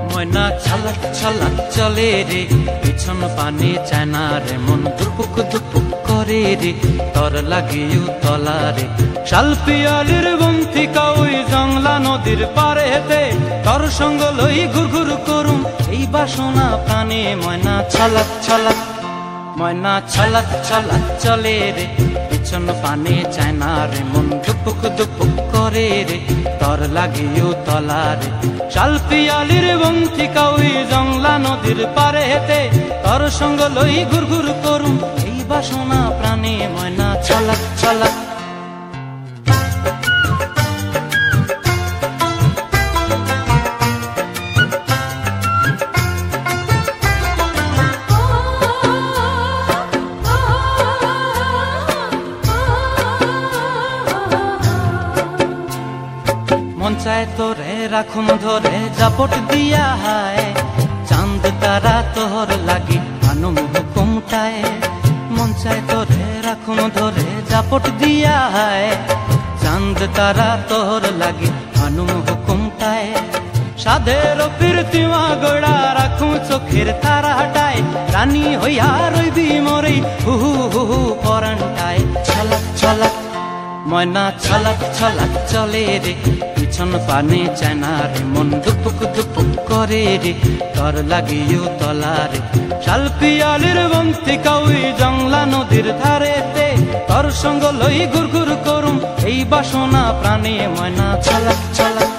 ময়না ছলক ছলক চলে রে, পিছন পানে চায়না রে, মন দুপুক দুপুক করে রে, তর লাগিও তলা রে। শালপিয়ালির বন্থিকা ওই জংলা নদীর পারে হেতে, তর সঙ্গ লই ঘুর ঘুর করুম এই বাসনা প্রাণে। ময়না ছলক ছলক, ময়না ছলক ছলক চলে রে, পিছন পানে চায়না রে, মন দুপুক দুপুক করে রে, তর লাগিও তলা রে। শালপিয়ালির বন্থিকা ওই জংলা নদীর পারে হেতে, তর সঙ্গ লই ঘুর ঘুর করুম এই বাসনা প্রাণে। ময়না ছলক ছলক। মন চায় তোরে রাখুম ধরে জাপট দিয়া হায়, চাঁদ তারা তোর লাগি আনুম হুকুমটায়। মন চায় তোরে রাখুম ধরে জাপট দিয়া হায়, চাঁদ তারা তোর লাগি আনুম হুকুমটায়। সাধের প্রীতিমা গোড়া রাখুম চোখের তারা হটায়, রানী হইয়া রইবি মরে হু হু হু হু পরানটায়। ছলক ছলক, ময়না ছলক ছলক চলে রে, পিছন পানে চায়না রে, মন দুপুক দুপুক করে রে, তর লাগিও তলা রে। শালপিয়ালির বন্থিকা ওই জংলা নদীর ধারেতে, তর সঙ্গ লই ঘুর ঘুর করুম এই বাসনা প্রাণে। ময়না ছলক ছলক।